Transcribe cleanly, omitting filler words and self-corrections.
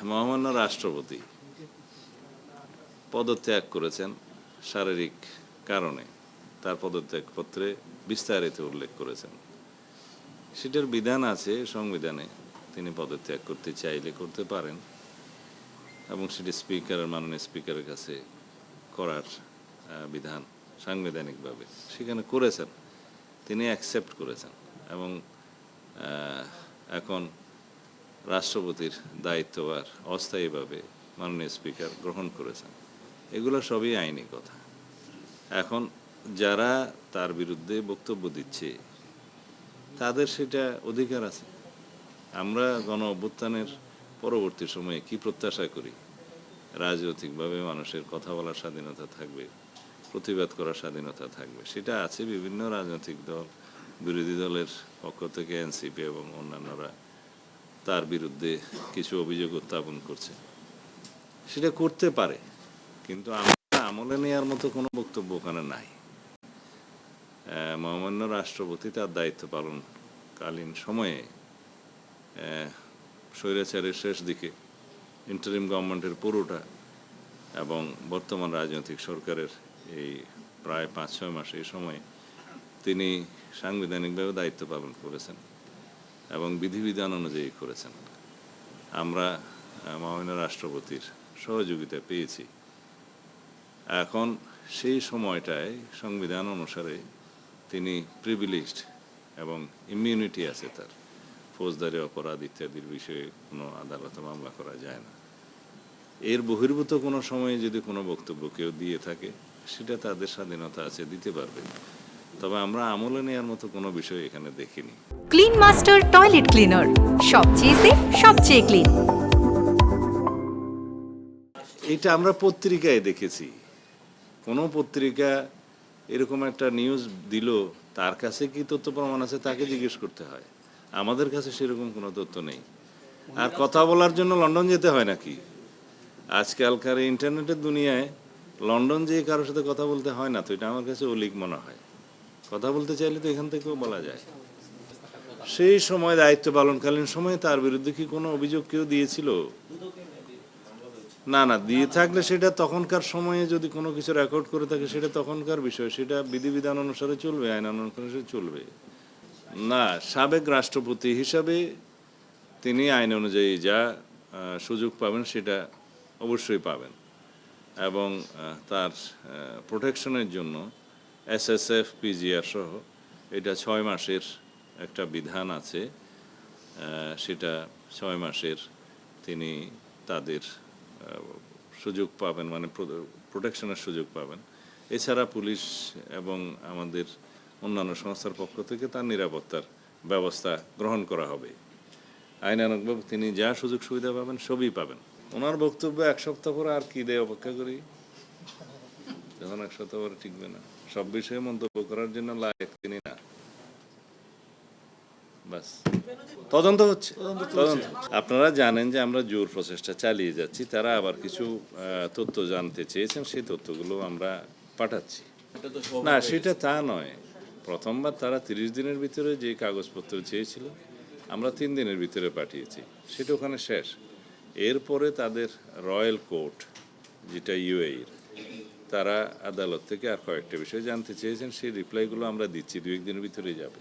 মহামান্য রাষ্ট্রপতি পদত্যাগ করেছেন শারীরিক কারণে, তার পদত্যাগপত্রে বিস্তারিত উল্লেখ করেছেন। সেটার বিধান আছে সংবিধানে, তিনি পদত্যাগ করতে চাইলে করতে পারেন এবং সেটি মাননীয় স্পিকারের কাছে করার বিধান সাংবিধানিকভাবে সেখানে করেছেন, তিনি অ্যাকসেপ্ট করেছেন এবং এখন রাষ্ট্রপতির দায়িত্বভার অস্থায়ীভাবে মাননীয় স্পিকার গ্রহণ করেছেন। এগুলো সবই আইনি কথা। এখন যারা তার বিরুদ্ধে বক্তব্য দিচ্ছে তাদের সেটা অধিকার আছে। আমরা গণ অভ্যুত্থানের পরবর্তী সময়ে কি প্রত্যাশা করি? রাজনৈতিকভাবে মানুষের কথা বলার স্বাধীনতা থাকবে, প্রতিবাদ করার স্বাধীনতা থাকবে, সেটা আছে। বিভিন্ন রাজনৈতিক দল, বিরোধী দলের পক্ষ থেকে এনসিপি এবং অন্যান্যরা তার বিরুদ্ধে কিছু অভিযোগ উত্থাপন করছে, সেটা করতে পারে, কিন্তু আমরা আমলে নেওয়ার মতো কোনো বক্তব্য ওখানে নাই। মহামান্য রাষ্ট্রপতি তার দায়িত্ব পালনকালীন সময়ে স্বৈরাচারের শেষ দিকে ইন্টারিম গভর্নমেন্টের পুরোটা এবং বর্তমান রাজনৈতিক সরকারের এই প্রায় 5-6 মাস এই সময়ে তিনি সাংবিধানিকভাবে দায়িত্ব পালন করেছেন এবং বিধিবিধান অনুযায়ী করেছেন। আমরা মহামান্য রাষ্ট্রপতির সহযোগিতা পেয়েছি। এখন সেই সময়টায় সংবিধান অনুসারে তিনি প্রিভিলেজড এবং ইমিউনিটি আছে তার, ফৌজদারি অপরাধ ইত্যাদির বিষয়ে কোনো আদালতে মামলা করা যায় না। এর বহির্ভূত কোনো সময়ে যদি কোনো বক্তব্য কেউ দিয়ে থাকে সেটা তাদের স্বাধীনতা আছে, দিতে পারবে। তবে আমরা আমলে নেওয়ার মতো কোনো বিষয় এখানে দেখিনি। ক্লিন মাস্টার টয়লেট ক্লিনার, সবচেয়ে সেফ, সবচেয়ে ক্লিন। এটা আমরা পত্রিকায় দেখেছি। কোনো পত্রিকা এরকম একটা নিউজ দিল, তার কাছে কি তথ্য প্রমাণ আছে তাকে জিজ্ঞেস করতে হয়। আমাদের কাছে সেরকম কোনো তথ্য নেই। আর কথা বলার জন্য লন্ডন যেতে হয় নাকি? আজকালকার ইন্টারনেটের দুনিয়ায় লন্ডন যেয়ে কারোর সাথে কথা বলতে হয় না, তো এটা আমার কাছে অলিক মনে হয়। কথা বলতে চাইলে তো এখান থেকেও বলা যায়। সেই সময় দায়িত্ব পালনকালীন সময়ে তার বিরুদ্ধে কি কোনো অভিযোগ কেউ দিয়েছিল? না, দিয়ে থাকলে সেটা তখনকার সময়ে যদি কোনো কিছু রেকর্ড করে থাকে সেটা তখনকার বিষয়, সেটা বিধিবিধান অনুসারে চলবে, আইন অনুসারে চলবে। না, সাবেক রাষ্ট্রপতি হিসাবে তিনি আইন অনুযায়ী যা সুযোগ পাবেন সেটা অবশ্যই পাবেন এবং তার প্রোটেকশনের জন্য SSF PGR সহ এটা 6 মাসের একটা বিধান আছে, সেটা 6 মাসের তিনি তাদের সুযোগ পাবেন, মানে প্রোটেকশনের সুযোগ পাবেন। এছাড়া পুলিশ এবং আমাদের অন্যান্য সংস্থার পক্ষ থেকে তার নিরাপত্তার ব্যবস্থা গ্রহণ করা হবে। আইনানুগভাবে তিনি যা সুযোগ সুবিধা পাবেন সবই পাবেন। ওনার বক্তব্য 1 সপ্তাহ পরে আর কি দেয় অপেক্ষা করি, যখন 1 সপ্তাহ পরে টিকবে না। সব বিষয়ে মন্তব্য করার জন্য লায়ক তিনি না। বাস, তদন্ত হচ্ছে। আপনারা জানেন যে আমরা জোর প্রচেষ্টা চালিয়ে যাচ্ছি। তারা আবার কিছু তথ্য জানতে চেয়েছেন, সেই তথ্যগুলো আমরা পাঠাচ্ছি। না, সেটা তা নয়। প্রথমবার তারা 30 দিনের ভিতরে যে কাগজপত্র চেয়েছিল আমরা 3 দিনের ভিতরে পাঠিয়েছি, সেটা ওখানে শেষ। এরপরে তাদের রয়্যাল কোর্ট, যেটা UAE, তারা আদালত থেকে আর কয়েকটা বিষয় জানতে চেয়েছেন, সেই রিপ্লাইগুলো আমরা দিচ্ছি, 2-1 দিনের ভিতরেই যাবে।